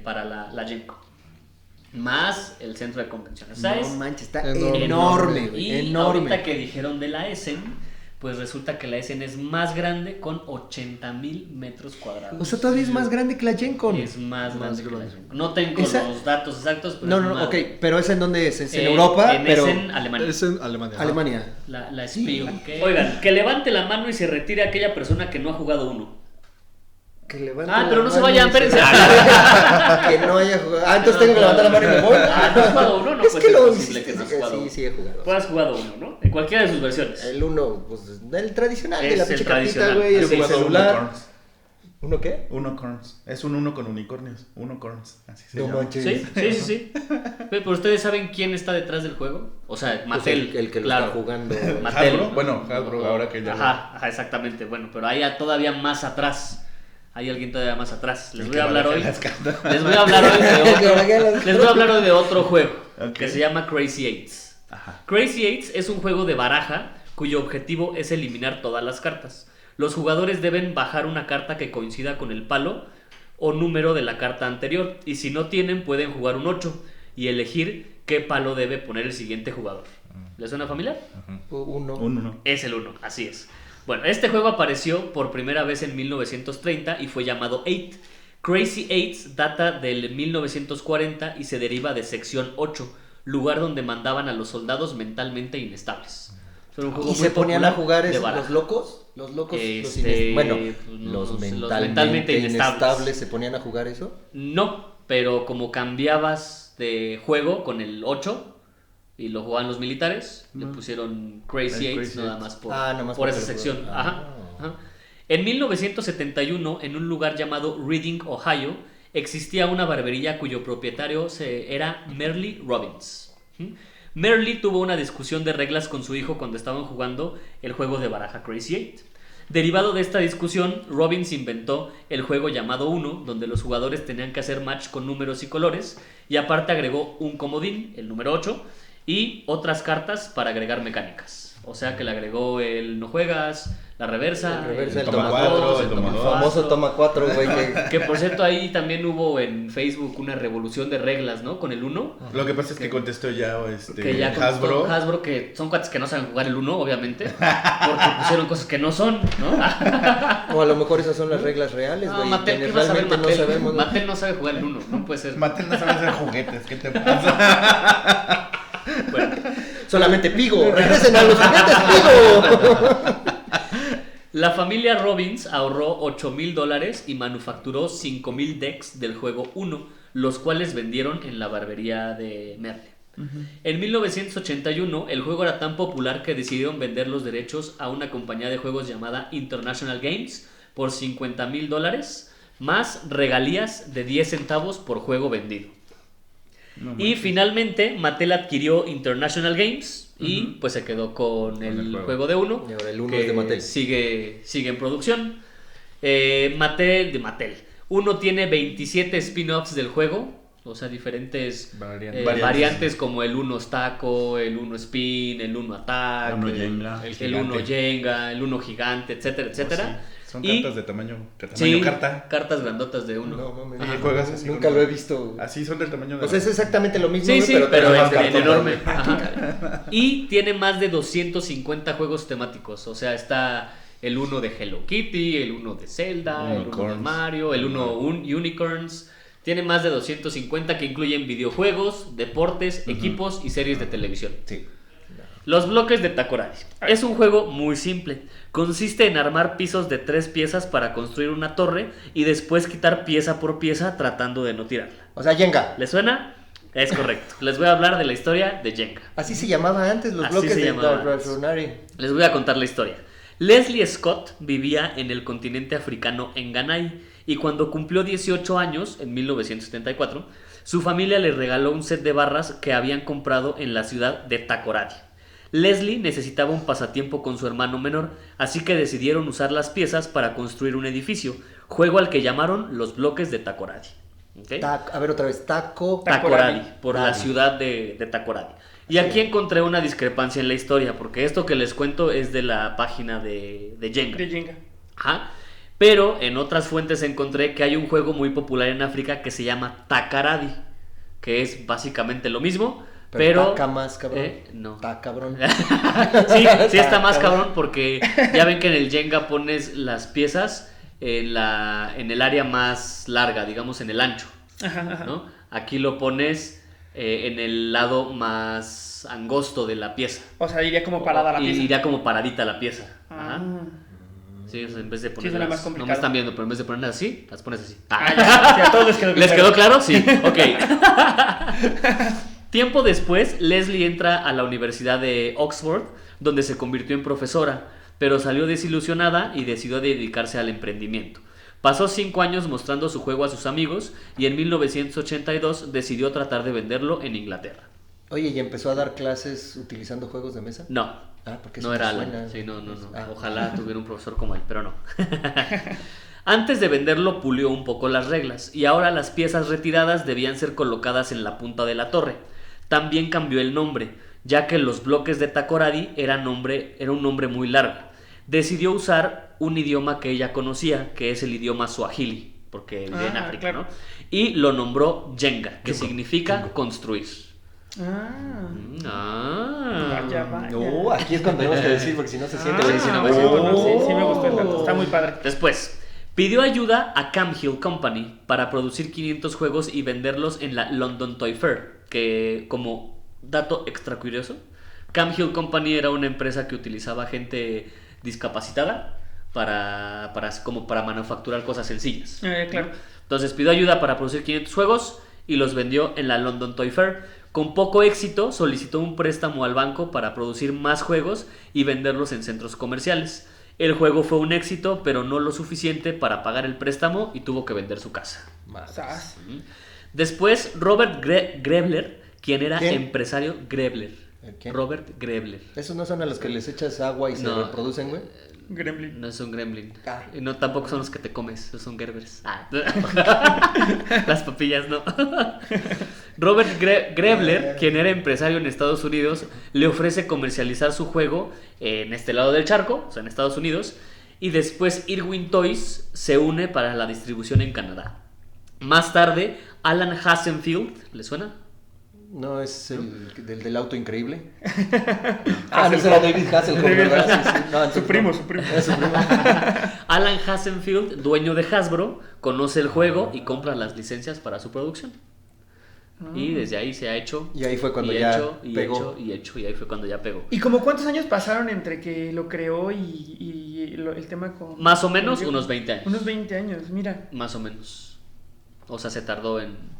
[SPEAKER 1] para la Gen Con. Más el centro de convenciones. O sea,
[SPEAKER 2] No
[SPEAKER 1] es
[SPEAKER 2] manches, está
[SPEAKER 3] enorme.
[SPEAKER 2] enorme, güey.
[SPEAKER 1] Y
[SPEAKER 2] Enorme.
[SPEAKER 1] ahorita que dijeron de la Essen, pues resulta que la Essen es más grande con 80,000 metros cuadrados.
[SPEAKER 2] O sea, todavía es más grande que la Gen Con.
[SPEAKER 1] Es más grande que la
[SPEAKER 3] grande.
[SPEAKER 1] Gen Con. No tengo
[SPEAKER 2] ¿Esa?
[SPEAKER 1] los datos exactos, pero
[SPEAKER 2] No,
[SPEAKER 1] es
[SPEAKER 2] no,
[SPEAKER 1] más
[SPEAKER 2] ok,
[SPEAKER 1] grande.
[SPEAKER 2] pero ¿es en dónde es? ¿Es en Europa?
[SPEAKER 1] En
[SPEAKER 2] pero...
[SPEAKER 1] Essen, Alemania.
[SPEAKER 3] Es en Alemania.
[SPEAKER 2] Alemania.
[SPEAKER 1] La
[SPEAKER 2] Sí.
[SPEAKER 1] Spiel. Oigan, que levante la mano y se retire aquella persona que no ha jugado uno.
[SPEAKER 2] Que levante
[SPEAKER 1] Ah,
[SPEAKER 2] la
[SPEAKER 1] pero no se
[SPEAKER 2] mano
[SPEAKER 1] vayan,
[SPEAKER 2] y se-
[SPEAKER 1] espérense.
[SPEAKER 2] Que no haya jugado. Ah, entonces tengo que levantar la mano y me voy.
[SPEAKER 1] Ah, ¿no has jugado uno? No
[SPEAKER 2] es
[SPEAKER 1] puede
[SPEAKER 2] que
[SPEAKER 1] ser
[SPEAKER 2] lo
[SPEAKER 1] posible que no has jugado
[SPEAKER 2] Sí,
[SPEAKER 1] uno.
[SPEAKER 2] sí he jugado.
[SPEAKER 1] Tú has jugado uno, ¿no? En cualquiera de sus versiones.
[SPEAKER 2] El uno, pues, el tradicional de
[SPEAKER 1] Es
[SPEAKER 2] la
[SPEAKER 1] el
[SPEAKER 2] pinche cartita,
[SPEAKER 1] tradicional.
[SPEAKER 2] güey, el
[SPEAKER 1] Así es,
[SPEAKER 2] celular. ¿Uno qué?
[SPEAKER 4] Unicorns. Es un uno con unicornios. Unicorns. Así se
[SPEAKER 2] No
[SPEAKER 4] llama.
[SPEAKER 2] manches.
[SPEAKER 1] Sí. Pero ¿ustedes saben quién está detrás del juego? O sea,
[SPEAKER 2] Pues
[SPEAKER 1] Mattel.
[SPEAKER 2] el que lo
[SPEAKER 1] claro.
[SPEAKER 2] está jugando.
[SPEAKER 1] Mattel.
[SPEAKER 4] Hasbro. Bueno, Hasbro, ahora que ya.
[SPEAKER 1] Ajá, exactamente. Bueno, pero hay todavía más atrás. Hay alguien todavía más atrás. Les
[SPEAKER 4] El
[SPEAKER 1] voy
[SPEAKER 4] que
[SPEAKER 1] a hablar
[SPEAKER 4] maneja
[SPEAKER 1] hoy.
[SPEAKER 4] las cartas.
[SPEAKER 1] Les voy a hablar hoy de otro. Les voy a hablar hoy de otro juego
[SPEAKER 4] Ok.
[SPEAKER 1] que se llama Crazy Eights.
[SPEAKER 4] Ajá.
[SPEAKER 1] Crazy Eights es un juego de baraja cuyo objetivo es eliminar todas las cartas. Los jugadores deben bajar una carta que coincida con el palo o número de la carta anterior, y si no tienen pueden jugar un 8 y elegir qué palo debe poner el siguiente jugador. ¿Les suena familiar?
[SPEAKER 2] Uno.
[SPEAKER 4] Un uno.
[SPEAKER 1] Es el 1, así es. Bueno, este juego apareció por primera vez en 1930 y fue llamado 8. Crazy Eights data del 1940 y se deriva de sección 8, lugar donde mandaban a los soldados mentalmente inestables. Era un juego
[SPEAKER 2] ¿Y
[SPEAKER 1] muy
[SPEAKER 2] se ponían a
[SPEAKER 1] popular
[SPEAKER 2] jugar
[SPEAKER 1] de baraja.
[SPEAKER 2] los locos? Los locos,
[SPEAKER 1] Bueno,
[SPEAKER 2] los
[SPEAKER 1] mentalmente
[SPEAKER 2] mentalmente
[SPEAKER 1] inestables.
[SPEAKER 2] inestables se ponían a jugar eso.
[SPEAKER 1] No, pero como cambiabas de juego con el 8 y lo jugaban los militares, le pusieron Crazy
[SPEAKER 4] El
[SPEAKER 1] Eights
[SPEAKER 4] Crazy
[SPEAKER 1] nada
[SPEAKER 4] Eights.
[SPEAKER 1] más por,
[SPEAKER 2] Nada más
[SPEAKER 1] por
[SPEAKER 2] porque
[SPEAKER 1] esa
[SPEAKER 2] lo
[SPEAKER 1] sección.
[SPEAKER 2] jugaban.
[SPEAKER 1] Ajá. En 1971, en un lugar llamado Reading, Ohio, existía una barbería cuyo propietario era Merle Robbins. Merle tuvo una discusión de reglas con su hijo cuando estaban jugando el juego de baraja Crazy Eight. Derivado de esta discusión, Robbins inventó el juego llamado Uno, donde los jugadores tenían que hacer match con números y colores, y aparte agregó un comodín, el número 8, y otras cartas para agregar mecánicas. O sea que le agregó el no juegas, la reversa,
[SPEAKER 2] El reversa, el
[SPEAKER 4] toma
[SPEAKER 1] dos,
[SPEAKER 4] cuatro,
[SPEAKER 1] el
[SPEAKER 4] el
[SPEAKER 1] toma
[SPEAKER 4] toma
[SPEAKER 2] El
[SPEAKER 4] dos.
[SPEAKER 2] famoso
[SPEAKER 1] cuatro.
[SPEAKER 2] toma 4, güey.
[SPEAKER 1] Que por cierto ahí también hubo en Facebook una revolución de reglas, ¿no? Con el 1.
[SPEAKER 4] Lo que pasa es que contestó ya
[SPEAKER 1] Que ya
[SPEAKER 4] Hasbro.
[SPEAKER 1] contestó Hasbro, que son cuates que no saben jugar el 1, obviamente, porque pusieron cosas que no son, ¿no?
[SPEAKER 2] O a lo mejor esas son las reglas reales,
[SPEAKER 1] No,
[SPEAKER 2] güey.
[SPEAKER 1] Mattel, ¿qué
[SPEAKER 2] quienes
[SPEAKER 1] va a saber
[SPEAKER 2] realmente
[SPEAKER 1] Mattel?
[SPEAKER 2] no sabemos. ¿no?
[SPEAKER 1] Mattel no sabe jugar el 1, no puede ser.
[SPEAKER 4] Mattel no sabe hacer juguetes, ¿qué te pasa?
[SPEAKER 1] Bueno,
[SPEAKER 2] Solamente Pigo. Regresen a los juguetes, Pigo.
[SPEAKER 1] la familia Robbins ahorró $8,000 y manufacturó 5,000 decks del juego 1, los cuales vendieron en la barbería de Merle. En 1981, el juego era tan popular que decidieron vender los derechos a una compañía de juegos llamada International Games por $50,000, más regalías de 10 centavos por juego vendido.
[SPEAKER 4] No
[SPEAKER 1] Y
[SPEAKER 4] manches.
[SPEAKER 1] finalmente Mattel adquirió International Games y pues se quedó con el
[SPEAKER 4] el
[SPEAKER 1] juego de Uno.
[SPEAKER 2] Y ahora el Uno
[SPEAKER 1] que
[SPEAKER 2] es de Mattel.
[SPEAKER 1] sigue en producción. Mattel. Uno tiene 27 spin-offs del juego, o sea, diferentes variantes como el Uno Taco, el Uno Spin, el Uno Attack,
[SPEAKER 4] El Uno Jenga,
[SPEAKER 1] el Uno Jenga, el Uno Gigante, etcétera, etcétera.
[SPEAKER 4] Sí. Son
[SPEAKER 1] Y-
[SPEAKER 4] cartas de tamaño
[SPEAKER 1] Sí,
[SPEAKER 4] carta.
[SPEAKER 1] cartas grandotas de Uno.
[SPEAKER 2] No, mames.
[SPEAKER 4] Y juegas así
[SPEAKER 2] Nunca
[SPEAKER 4] con-
[SPEAKER 2] lo he visto.
[SPEAKER 4] Así son del tamaño de.
[SPEAKER 2] O sea, es exactamente lo mismo,
[SPEAKER 1] Sí,
[SPEAKER 2] güey,
[SPEAKER 1] sí,
[SPEAKER 2] pero
[SPEAKER 1] pero
[SPEAKER 2] más
[SPEAKER 1] es
[SPEAKER 2] cartón.
[SPEAKER 1] enorme. Ajá. Y tiene más de 250 juegos temáticos. O sea, está el uno de Hello Kitty, el uno de Zelda, el uno de
[SPEAKER 4] Unicorns.
[SPEAKER 1] Mario, el uno Unicorns. Tiene más de 250 que incluyen videojuegos, deportes, equipos y series de televisión.
[SPEAKER 4] Sí.
[SPEAKER 1] Los bloques de Takoradi. Es un juego muy simple. Consiste en armar pisos de 3 piezas para construir una torre y después quitar pieza por pieza tratando de no tirarla.
[SPEAKER 2] O sea, Jenga.
[SPEAKER 1] ¿Les suena? Es correcto. Les voy a hablar de la historia de Jenga.
[SPEAKER 2] Así se llamaba antes los
[SPEAKER 1] Así
[SPEAKER 2] bloques
[SPEAKER 1] se
[SPEAKER 2] de
[SPEAKER 1] llamaba antes.
[SPEAKER 2] Dark.
[SPEAKER 1] Les voy a contar la historia. Leslie Scott vivía en el continente africano en Ganay y cuando cumplió 18 años, en 1974, su familia le regaló un set de barras que habían comprado en la ciudad de Takoradi. Leslie necesitaba un pasatiempo con su hermano menor, así que decidieron usar las piezas para construir un edificio, juego al que llamaron los bloques de Takoradi. ¿Ok?
[SPEAKER 2] A ver otra vez, taco.
[SPEAKER 1] Takoradi, por la
[SPEAKER 2] Takoradi.
[SPEAKER 1] ciudad de Takoradi. Y aquí encontré una discrepancia en la historia, porque esto que les cuento es de la página de Jenga.
[SPEAKER 5] De Jenga.
[SPEAKER 1] Ajá. Pero en otras fuentes encontré que hay un juego muy popular en África que se llama Takaradi, que es básicamente lo mismo, pero...
[SPEAKER 2] Taca más, cabrón.
[SPEAKER 1] No.
[SPEAKER 2] Está cabrón.
[SPEAKER 1] Sí está más cabrón porque ya ven que en el Jenga pones las piezas en el área más larga, digamos en el ancho, ¿no? Aquí lo pones en el lado más angosto de la pieza.
[SPEAKER 5] O sea, iría como parada la
[SPEAKER 1] Y
[SPEAKER 5] pieza.
[SPEAKER 1] iría como paradita la pieza. Ajá.
[SPEAKER 5] Ah.
[SPEAKER 1] Sí, o sea, en vez de
[SPEAKER 5] Sí,
[SPEAKER 1] ponerlas,
[SPEAKER 5] suena más
[SPEAKER 1] no
[SPEAKER 5] complicado.
[SPEAKER 1] me están viendo, pero en vez de ponerlas así, las pones así.
[SPEAKER 5] Ah, ya, sí, a todos les quedó bien
[SPEAKER 1] ¿Les
[SPEAKER 5] claro.
[SPEAKER 1] quedó claro? Sí, ok. Tiempo después, Leslie entra a la Universidad de Oxford, donde se convirtió en profesora, pero salió desilusionada y decidió dedicarse al emprendimiento. Pasó 5 años mostrando su juego a sus amigos y en 1982 decidió tratar de venderlo en Inglaterra.
[SPEAKER 2] Oye, ¿y empezó a dar clases utilizando juegos de mesa?
[SPEAKER 1] No,
[SPEAKER 2] Ah, porque
[SPEAKER 1] no
[SPEAKER 2] eso
[SPEAKER 1] era
[SPEAKER 2] me
[SPEAKER 1] Alan.
[SPEAKER 2] suena.
[SPEAKER 1] Sí, no.
[SPEAKER 2] Ah.
[SPEAKER 1] Ojalá tuviera un profesor como él, pero no. Antes de venderlo pulió un poco las reglas y ahora las piezas retiradas debían ser colocadas en la punta de la torre. También cambió el nombre, ya que los bloques de Takoradi era un nombre muy largo. Decidió usar un idioma que ella conocía, que es el idioma suajili, porque vive en África,
[SPEAKER 5] claro.
[SPEAKER 1] ¿no? Y lo nombró Jenga, que significa construir.
[SPEAKER 5] Vaya.
[SPEAKER 2] No, aquí es cuando tenemos que decir, porque si no se siente buenísimo.
[SPEAKER 5] sí, bueno, sí me gustó el dato. Está muy padre.
[SPEAKER 1] Después, pidió ayuda a Camhill Company para producir 500 juegos y venderlos en la London Toy Fair, que como dato extra curioso, Camhill Company era una empresa que utilizaba gente discapacitada para manufacturar cosas sencillas.
[SPEAKER 5] Claro.
[SPEAKER 1] Entonces pidió ayuda para producir 500 juegos y los vendió en la London Toy Fair. Con poco éxito, solicitó un préstamo al banco para producir más juegos y venderlos en centros comerciales. El juego fue un éxito, pero no lo suficiente para pagar el préstamo y tuvo que vender su casa.
[SPEAKER 5] Sas.
[SPEAKER 1] Después, Robert Grebler, quien era
[SPEAKER 2] ¿Quién?
[SPEAKER 1] empresario Grebler.
[SPEAKER 2] ¿Quién?
[SPEAKER 1] Robert Grebler.
[SPEAKER 2] ¿Esos no son a los que les echas agua y se
[SPEAKER 1] No.
[SPEAKER 2] reproducen, güey?
[SPEAKER 5] Gremlin.
[SPEAKER 1] No es un gremlin.
[SPEAKER 2] Ah.
[SPEAKER 1] Y no, tampoco son los que te comes, esos son Gerbers. Las papillas no. Robert Grebler, quien era empresario en Estados Unidos, le ofrece comercializar su juego en este lado del charco, o sea, en Estados Unidos, y después Irwin Toys se une para la distribución en Canadá. Más tarde, Alan Hasenfield, ¿le suena?
[SPEAKER 2] No, es el del auto increíble. No, ese era David Hasselhoff, ¿verdad? Sí, sí. No, entonces
[SPEAKER 5] Su primo.
[SPEAKER 2] Es su primo.
[SPEAKER 1] Alan Hasenfield, dueño de Hasbro, conoce el juego y compra las licencias para su producción. Y desde ahí se ha hecho.
[SPEAKER 2] Y ahí fue cuando
[SPEAKER 1] y
[SPEAKER 2] ya
[SPEAKER 1] hecho, y
[SPEAKER 2] pegó.
[SPEAKER 1] hecho, y ahí fue cuando ya pegó.
[SPEAKER 5] ¿Y como cuántos años pasaron entre que lo creó y el tema con...
[SPEAKER 1] Más o menos unos 20 años.
[SPEAKER 5] Unos 20 años, mira.
[SPEAKER 1] Más o menos. O sea, se tardó en...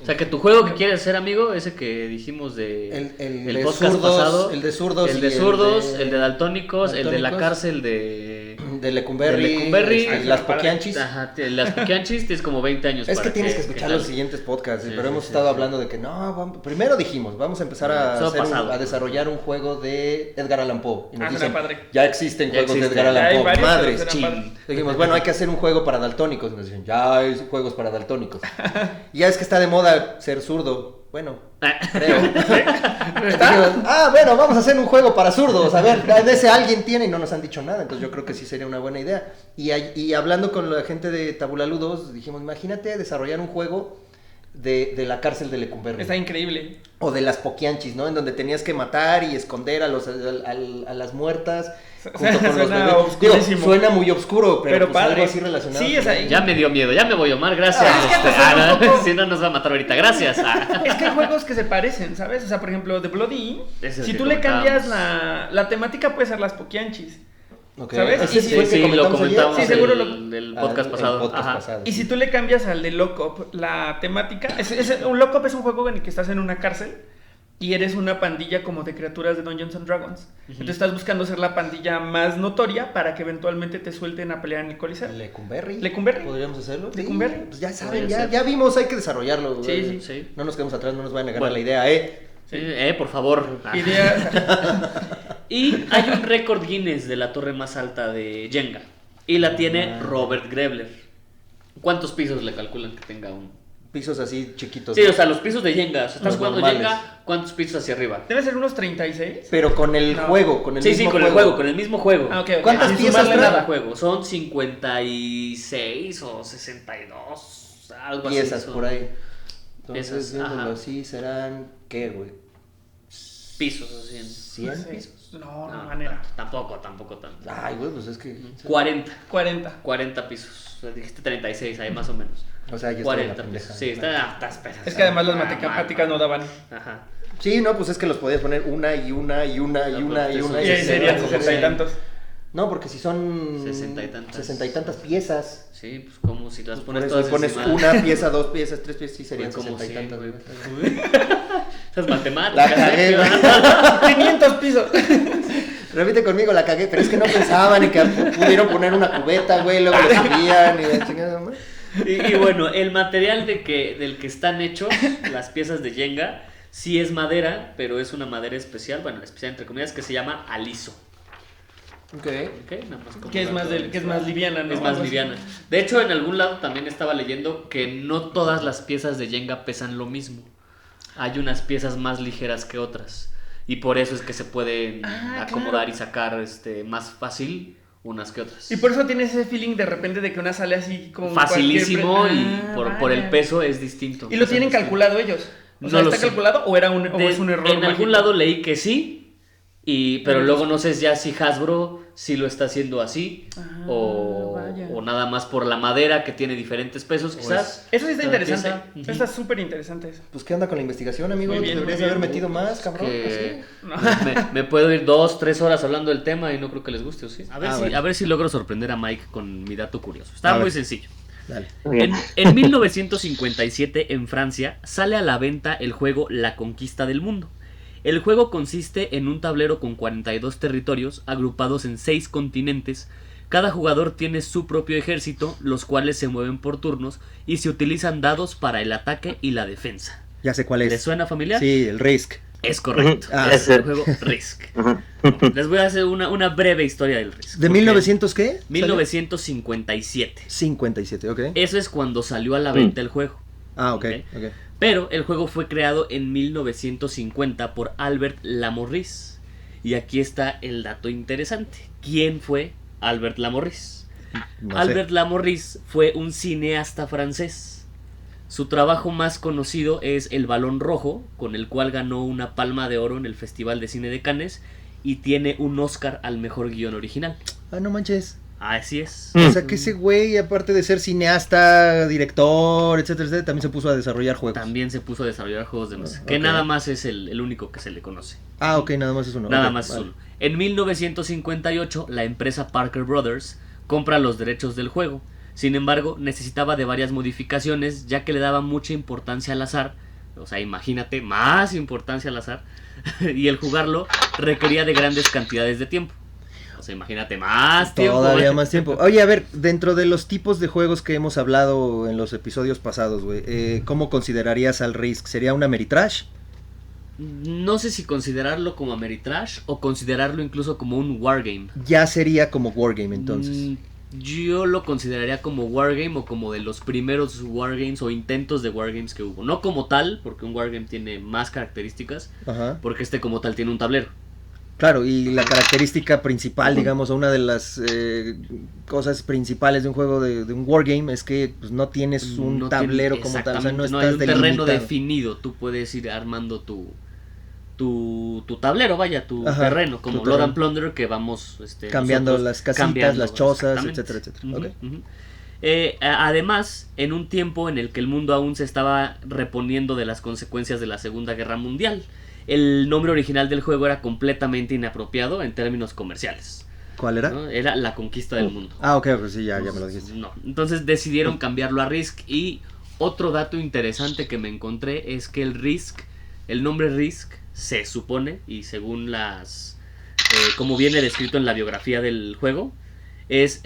[SPEAKER 1] O sea, que tu juego que quieres hacer, amigo, ese que dijimos de
[SPEAKER 2] El
[SPEAKER 1] el
[SPEAKER 2] de
[SPEAKER 1] podcast
[SPEAKER 2] zurdos,
[SPEAKER 1] pasado,
[SPEAKER 2] el de zurdos
[SPEAKER 1] el
[SPEAKER 2] y
[SPEAKER 1] de
[SPEAKER 2] el
[SPEAKER 1] zurdos,
[SPEAKER 2] de-
[SPEAKER 1] el de daltónicos, el de la
[SPEAKER 2] daltónicos.
[SPEAKER 1] cárcel de
[SPEAKER 2] Lecumberri,
[SPEAKER 1] de Lecumberri,
[SPEAKER 2] las Poquianchis.
[SPEAKER 1] Ajá, las Poquianchis tienes como 20 años.
[SPEAKER 2] Es que
[SPEAKER 1] para
[SPEAKER 2] tienes que escuchar
[SPEAKER 1] tal.
[SPEAKER 2] los siguientes podcasts,
[SPEAKER 1] Sí,
[SPEAKER 2] pero
[SPEAKER 1] sí,
[SPEAKER 2] hemos
[SPEAKER 1] sí,
[SPEAKER 2] estado
[SPEAKER 1] sí.
[SPEAKER 2] hablando de que primero dijimos, vamos a empezar a,
[SPEAKER 1] Eso pasado.
[SPEAKER 2] a desarrollar un juego de Edgar Allan Poe. Y nos
[SPEAKER 5] será
[SPEAKER 2] dicen,
[SPEAKER 5] padre.
[SPEAKER 2] ya existen
[SPEAKER 1] Ya
[SPEAKER 2] juegos de
[SPEAKER 1] existen.
[SPEAKER 2] Edgar
[SPEAKER 5] Ya
[SPEAKER 2] Allan
[SPEAKER 5] hay
[SPEAKER 2] Poe.
[SPEAKER 5] varios,
[SPEAKER 2] Madres,
[SPEAKER 5] pero serán
[SPEAKER 2] ching.
[SPEAKER 5] padres.
[SPEAKER 2] Dijimos, bueno, hay que hacer un juego para daltónicos. Y nos dicen, ya hay juegos para daltónicos. Y ya es que está de moda ser zurdo. Bueno, creo. Dijimos, bueno, vamos a hacer un juego para zurdos. A ver, de ese alguien tiene y no nos han dicho nada. Entonces yo creo que sí sería una buena idea. Y hablando con la gente de Tabulaludos, dijimos, imagínate desarrollar un juego de la cárcel de Lecumberri.
[SPEAKER 5] Está increíble.
[SPEAKER 2] O de las Poquianchis, ¿no? En donde tenías que matar y esconder a las muertas junto con los
[SPEAKER 5] Suena
[SPEAKER 2] bebés.
[SPEAKER 5] oscurísimo.
[SPEAKER 2] Suena muy oscuro, pero pues
[SPEAKER 5] padre.
[SPEAKER 2] algo así relacionado.
[SPEAKER 5] Sí, o sea,
[SPEAKER 1] Ya me dio miedo, ya me voy, Omar, gracias.
[SPEAKER 5] Es que hasta suena un poco-
[SPEAKER 1] Si no nos va a matar ahorita, gracias.
[SPEAKER 5] es que hay juegos que se parecen, ¿sabes? O sea, por ejemplo, The Bloody,
[SPEAKER 1] Ese es el
[SPEAKER 5] si
[SPEAKER 1] que
[SPEAKER 5] tú le cambias
[SPEAKER 1] comentábamos.
[SPEAKER 5] la temática, puede ser las Poquianchis.
[SPEAKER 2] Ok.
[SPEAKER 5] ¿Sabes?
[SPEAKER 2] Ese
[SPEAKER 5] Sí,
[SPEAKER 2] fue el que
[SPEAKER 1] sí, lo
[SPEAKER 2] comentamos ayer.
[SPEAKER 1] comentamos
[SPEAKER 5] Sí, seguro
[SPEAKER 1] el podcast pasado.
[SPEAKER 2] El podcast
[SPEAKER 1] Ajá.
[SPEAKER 2] pasado.
[SPEAKER 5] Y si tú le cambias al de Lock Up la temática, un Lock Up es un juego en el que estás en una cárcel y eres una pandilla como de criaturas de Dungeons and Dragons. Entonces estás buscando ser la pandilla más notoria para que eventualmente te suelten a pelear en el Coliseo.
[SPEAKER 2] Lecumberri.
[SPEAKER 5] Lecumberri.
[SPEAKER 2] ¿Podríamos hacerlo? Sí,
[SPEAKER 5] Lecumberri.
[SPEAKER 2] pues ya saben,
[SPEAKER 1] Podría ser.
[SPEAKER 2] ya vimos, hay que desarrollarlo.
[SPEAKER 5] Sí,
[SPEAKER 2] güey.
[SPEAKER 1] sí.
[SPEAKER 2] No nos quedemos atrás, no nos vayan a ganar
[SPEAKER 1] Bueno.
[SPEAKER 2] la idea,
[SPEAKER 1] Sí, por favor.
[SPEAKER 5] Idea-
[SPEAKER 1] Y hay un récord Guinness de la torre más alta de Jenga. Y la tiene Robert Grebler. ¿Cuántos pisos le calculan que tenga un?
[SPEAKER 2] Pisos así chiquitos.
[SPEAKER 1] Sí, o sea, los pisos de Jenga. O sea, estás
[SPEAKER 2] Los
[SPEAKER 1] jugando
[SPEAKER 2] normales.
[SPEAKER 1] Jenga, ¿cuántos pisos hacia arriba?
[SPEAKER 5] Debe ser unos 36.
[SPEAKER 2] Pero con el
[SPEAKER 5] No.
[SPEAKER 2] juego, con el
[SPEAKER 1] Sí,
[SPEAKER 2] mismo
[SPEAKER 1] con el juego, con el mismo juego.
[SPEAKER 5] Ah, ok, ok.
[SPEAKER 2] ¿Cuántas
[SPEAKER 1] Sin
[SPEAKER 2] piezas
[SPEAKER 1] sumarle
[SPEAKER 2] trae?
[SPEAKER 1] nada al juego. Son 56 o 62, algo
[SPEAKER 2] piezas
[SPEAKER 1] así. son
[SPEAKER 2] por ahí. Entonces,
[SPEAKER 1] Piezas,
[SPEAKER 2] viéndolo
[SPEAKER 1] ajá.
[SPEAKER 2] así, serán, ¿qué, güey?
[SPEAKER 1] Pisos así.
[SPEAKER 2] ¿100
[SPEAKER 5] Sí.
[SPEAKER 2] pisos?
[SPEAKER 5] No, no,
[SPEAKER 1] No,
[SPEAKER 5] manera.
[SPEAKER 1] tampoco tanto.
[SPEAKER 2] Ay, güey, pues es que...
[SPEAKER 1] 40
[SPEAKER 5] 40.
[SPEAKER 1] pisos. O sea, dijiste 36 ahí más o menos.
[SPEAKER 2] O sea, ya estoy en la
[SPEAKER 1] 40
[SPEAKER 2] pendeja.
[SPEAKER 1] pisos. Sí, estás pesado.
[SPEAKER 5] Es que además las matemáticas no daban.
[SPEAKER 1] Ajá.
[SPEAKER 2] Sí, no, pues es que los podías poner una y una y una y
[SPEAKER 1] No,
[SPEAKER 2] una
[SPEAKER 1] pues
[SPEAKER 2] y
[SPEAKER 1] eso
[SPEAKER 2] una.
[SPEAKER 5] Y
[SPEAKER 1] sí,
[SPEAKER 5] ahí
[SPEAKER 1] sí,
[SPEAKER 5] serían
[SPEAKER 1] sí,
[SPEAKER 5] 60 y
[SPEAKER 1] sí.
[SPEAKER 5] tantos.
[SPEAKER 2] No, porque si son...
[SPEAKER 1] 60 y tantas.
[SPEAKER 2] 60 y tantas piezas.
[SPEAKER 1] Sí, pues como si las
[SPEAKER 2] Por
[SPEAKER 1] pones
[SPEAKER 2] eso
[SPEAKER 1] todas
[SPEAKER 2] pones
[SPEAKER 1] encima.
[SPEAKER 2] una pieza, dos piezas, tres piezas, sí serían
[SPEAKER 1] Pues como
[SPEAKER 2] 60 y
[SPEAKER 1] 100,
[SPEAKER 2] tantas.
[SPEAKER 1] güey.
[SPEAKER 2] güey.
[SPEAKER 1] Esas matemáticas.
[SPEAKER 2] La cagué,
[SPEAKER 1] ¿eh?
[SPEAKER 2] güey.
[SPEAKER 5] 500 pisos.
[SPEAKER 2] Repite conmigo, la cagué, pero es que no pensaban en que pudieron poner una cubeta, güey, luego le subían y la chingada, ¿no?
[SPEAKER 1] Y bueno, el material del que están hechos las piezas de Jenga sí es madera, pero es una madera especial, bueno, especial entre comillas, que se llama aliso.
[SPEAKER 2] Ok.
[SPEAKER 1] ¿Ok? Nada más como
[SPEAKER 5] Que es más liviana, ¿no?
[SPEAKER 1] Es más liviana. De hecho, en algún lado también estaba leyendo que no todas las piezas de Jenga pesan lo mismo. Hay unas piezas más ligeras que otras. Y por eso es que se pueden acomodar y sacar más fácil unas que otras.
[SPEAKER 5] Y por eso tienes ese feeling de repente de que una sale así como
[SPEAKER 1] facilísimo y por el peso es distinto.
[SPEAKER 5] ¿Y lo tienen calculado ellos? O sea,
[SPEAKER 1] No lo
[SPEAKER 5] ¿está
[SPEAKER 1] sé.
[SPEAKER 5] calculado o es un error
[SPEAKER 1] En
[SPEAKER 5] mágico?
[SPEAKER 1] algún lado leí que sí, pero luego no sé ya si Hasbro sí lo está haciendo así
[SPEAKER 5] vaya.
[SPEAKER 1] o nada más por la madera que tiene diferentes pesos quizás.
[SPEAKER 5] Eso sí está
[SPEAKER 1] Cada
[SPEAKER 5] interesante.
[SPEAKER 1] pieza.
[SPEAKER 5] Eso está súper interesante eso.
[SPEAKER 2] Pues, ¿qué onda con la investigación, amigo?
[SPEAKER 5] Muy bien,
[SPEAKER 2] Deberías
[SPEAKER 5] muy bien.
[SPEAKER 2] haber metido más, cabrón.
[SPEAKER 1] Que
[SPEAKER 2] así.
[SPEAKER 1] me puedo ir 2-3 horas hablando del tema y no creo que les guste, ¿o sí?
[SPEAKER 2] Bueno.
[SPEAKER 1] A ver si logro sorprender a Mike con mi dato curioso.
[SPEAKER 2] A
[SPEAKER 1] Está muy
[SPEAKER 2] ver.
[SPEAKER 1] sencillo.
[SPEAKER 2] Dale.
[SPEAKER 1] En 1957 en Francia sale a la venta el juego La Conquista del Mundo. El juego consiste en un tablero con 42 territorios agrupados en 6 continentes. Cada jugador tiene su propio ejército, los cuales se mueven por turnos y se utilizan dados para el ataque y la defensa.
[SPEAKER 2] Ya sé cuál es.
[SPEAKER 1] ¿Les suena familiar?
[SPEAKER 2] Sí, el Risk.
[SPEAKER 1] Es correcto.
[SPEAKER 2] Ah,
[SPEAKER 1] Es el juego Risk. Les voy a hacer una breve historia del Risk.
[SPEAKER 2] ¿De
[SPEAKER 1] porque
[SPEAKER 2] 1900 qué?
[SPEAKER 1] 1957.
[SPEAKER 2] 57, ok.
[SPEAKER 1] Eso es cuando salió a la venta el juego.
[SPEAKER 2] Ah, ok,
[SPEAKER 1] Ok.
[SPEAKER 2] ok.
[SPEAKER 1] Pero el juego fue creado en 1950 por Albert Lamorris. Y aquí está el dato interesante. ¿Quién fue Albert Lamorris?
[SPEAKER 2] No
[SPEAKER 1] Albert Lamorris fue un cineasta francés. Su trabajo más conocido es El Balón Rojo, con el cual ganó una Palma de Oro en el Festival de Cine de Cannes y tiene un Oscar al mejor guión original.
[SPEAKER 2] sé. Ah, no manches.
[SPEAKER 1] Así es.
[SPEAKER 2] O sea que ese güey, aparte de ser cineasta, director, etcétera, etcétera, también se puso a desarrollar juegos.
[SPEAKER 1] También se puso a desarrollar juegos de mesa, que
[SPEAKER 2] Ok.
[SPEAKER 1] nada más es el único que se le conoce.
[SPEAKER 2] Ah, ok, nada más es uno.
[SPEAKER 1] Nada
[SPEAKER 2] Ok,
[SPEAKER 1] más es
[SPEAKER 2] vale.
[SPEAKER 1] uno. En 1958, la empresa Parker Brothers compra los derechos del juego. Sin embargo, necesitaba de varias modificaciones, ya que le daba mucha importancia al azar. O sea, imagínate, más importancia al azar. Y el jugarlo requería de grandes cantidades de tiempo. O sea, imagínate, más tiempo.
[SPEAKER 2] Todavía más tiempo. Oye, a ver, dentro de los tipos de juegos que hemos hablado en los episodios pasados, güey, ¿cómo considerarías al Risk? ¿Sería una Ameritrash?
[SPEAKER 1] No sé si considerarlo como Ameritrash o considerarlo incluso como un wargame.
[SPEAKER 2] Ya sería como Wargame, entonces.
[SPEAKER 1] Yo lo consideraría como wargame o como de los primeros wargames o intentos de wargames que hubo. No como tal, porque un wargame tiene más características,
[SPEAKER 2] Ajá.
[SPEAKER 1] porque como tal tiene un tablero.
[SPEAKER 2] Claro, y la característica principal, digamos, o una de las cosas principales de un juego de un wargame es que pues, no tienes un
[SPEAKER 1] No
[SPEAKER 2] tablero
[SPEAKER 1] tiene-
[SPEAKER 2] como tal, o sea, no
[SPEAKER 1] exactamente,
[SPEAKER 2] estás
[SPEAKER 1] hay un terreno
[SPEAKER 2] delimitado.
[SPEAKER 1] definido. Tú puedes ir armando tu tablero, vaya, tu
[SPEAKER 2] Ajá,
[SPEAKER 1] terreno, como
[SPEAKER 2] tu
[SPEAKER 1] Blood
[SPEAKER 2] terreno.
[SPEAKER 1] and Plunder, que vamos
[SPEAKER 2] Cambiando
[SPEAKER 1] nosotros
[SPEAKER 2] las casitas,
[SPEAKER 1] cambiando,
[SPEAKER 2] las chozas,
[SPEAKER 1] exactamente.
[SPEAKER 2] etcétera, etcétera.
[SPEAKER 1] Ujú,
[SPEAKER 2] Ok.
[SPEAKER 1] ujú. Además, en un tiempo en el que el mundo aún se estaba reponiendo de las consecuencias de la Segunda Guerra Mundial, el nombre original del juego era completamente inapropiado en términos comerciales,
[SPEAKER 2] ¿Cuál era?
[SPEAKER 1] ¿no? Era La Conquista del Mundo.
[SPEAKER 2] Ah, ok, pues sí, ya me lo dijiste.
[SPEAKER 1] No. Entonces decidieron cambiarlo a Risk. Y otro dato interesante que me encontré es que el nombre Risk se supone, y según como viene descrito en la biografía del juego, es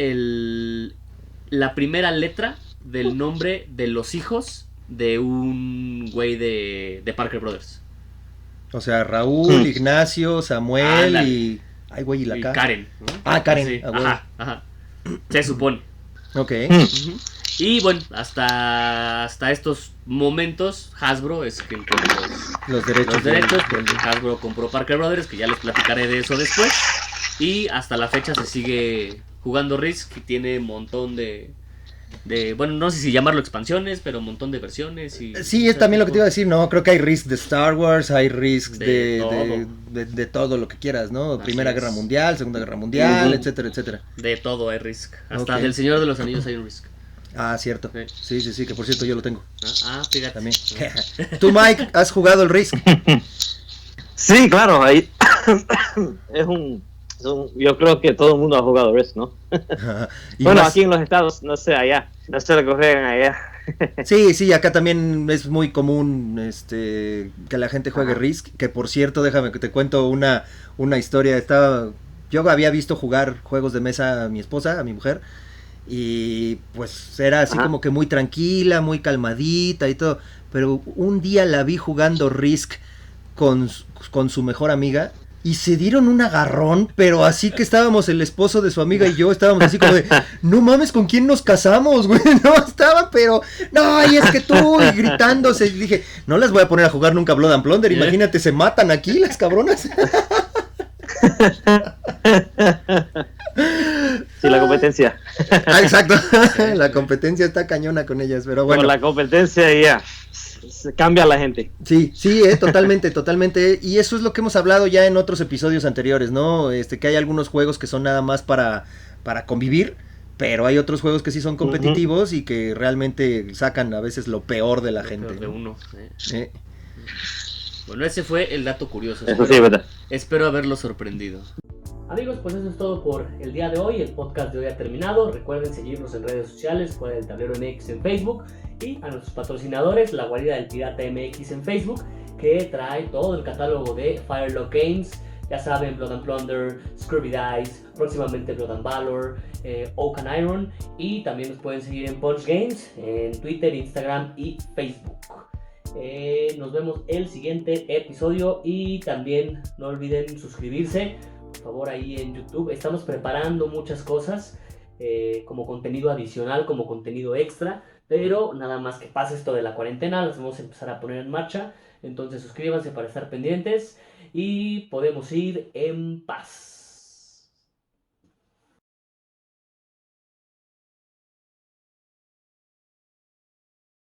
[SPEAKER 1] la primera letra del nombre de los hijos de un güey de Parker Brothers.
[SPEAKER 2] O sea, Raúl, Ignacio, Samuel
[SPEAKER 1] Ándale.
[SPEAKER 2] y... Ay, güey, y la
[SPEAKER 1] Y
[SPEAKER 2] K.
[SPEAKER 1] Karen, ¿no?
[SPEAKER 2] Ah, Karen,
[SPEAKER 1] Sí,
[SPEAKER 2] ah, huevo.
[SPEAKER 1] ajá. Se supone.
[SPEAKER 2] Ok.
[SPEAKER 1] Ujú. Y bueno, hasta estos momentos, Hasbro es quien tiene
[SPEAKER 2] Los derechos.
[SPEAKER 1] los derechos, porque Hasbro compró Parker Brothers, que ya les platicaré de eso después. Y hasta la fecha se sigue jugando Risk, y tiene un montón de bueno, no sé si llamarlo expansiones, pero un montón de versiones.
[SPEAKER 2] Sí, es también lo que te iba a decir, ¿no? Creo que hay Risk de Star Wars, hay Risk de todo lo que quieras, ¿no?
[SPEAKER 1] Así
[SPEAKER 2] Primera
[SPEAKER 1] es.
[SPEAKER 2] Guerra Mundial, Segunda Guerra Mundial, etcétera, etcétera.
[SPEAKER 1] De todo hay Risk. Hasta
[SPEAKER 2] Ok.
[SPEAKER 1] del Señor de los Anillos hay un Risk.
[SPEAKER 2] Ah, cierto.
[SPEAKER 1] Sí.
[SPEAKER 2] Sí, que por cierto yo lo tengo
[SPEAKER 1] Fíjate.
[SPEAKER 2] también. Tú, Mike, ¿has jugado el Risk?
[SPEAKER 6] Sí, claro, ahí yo creo que todo el mundo ha jugado Risk, ¿no?
[SPEAKER 2] Y
[SPEAKER 6] Bueno,
[SPEAKER 2] más-
[SPEAKER 6] aquí en los Estados, no sé allá, no sé lo que juegan allá.
[SPEAKER 2] Sí, acá también es muy común que la gente juegue
[SPEAKER 6] Ajá.
[SPEAKER 2] Risk, que por cierto, déjame que te cuento una historia. Estaba yo había visto jugar juegos de mesa a mi esposa, a mi mujer, y pues era así como que muy tranquila, muy calmadita y todo, pero un día la vi jugando Risk con su mejor amiga y se dieron un agarrón, pero así que estábamos el esposo de su amiga y yo estábamos así como de, no mames, ¿con quién nos casamos, güey? No, estaba, pero, no, y es que tú, y gritándose, y dije, no las voy a poner a jugar nunca Blood and Plunder, imagínate, se matan aquí las cabronas.
[SPEAKER 6] Sí, la competencia.
[SPEAKER 2] Ah, exacto, la competencia está cañona con ellas, pero bueno.
[SPEAKER 6] Con la competencia ya se cambia la gente.
[SPEAKER 2] Sí, totalmente, totalmente. Y eso es lo que hemos hablado ya en otros episodios anteriores, ¿no? Que hay algunos juegos que son nada más para convivir, pero hay otros juegos que sí son competitivos y que realmente sacan a veces lo peor de la gente.
[SPEAKER 1] Peor de uno. Bueno, ese fue el dato curioso.
[SPEAKER 6] Eso sí, ¿verdad?
[SPEAKER 1] Espero haberlo sorprendido. Amigos, pues eso es todo por el día de hoy. El podcast de hoy ha terminado. Recuerden seguirnos en redes sociales, Fuera del Tablero MX en Facebook, y a nuestros patrocinadores, La Guarida del Pirata MX en Facebook, que trae todo el catálogo de Firelock Games. Ya saben, Blood and Plunder, Scrubby Dice, próximamente Blood and Valor, Oak and Iron, y también nos pueden seguir en Punch Games, en Twitter, Instagram y Facebook. Nos vemos el siguiente episodio y también no olviden suscribirse, por favor, ahí en YouTube. Estamos preparando muchas cosas como contenido adicional, como contenido extra, pero nada más que pase esto de la cuarentena, las vamos a empezar a poner en marcha. Entonces suscríbanse para estar pendientes y podemos ir en paz.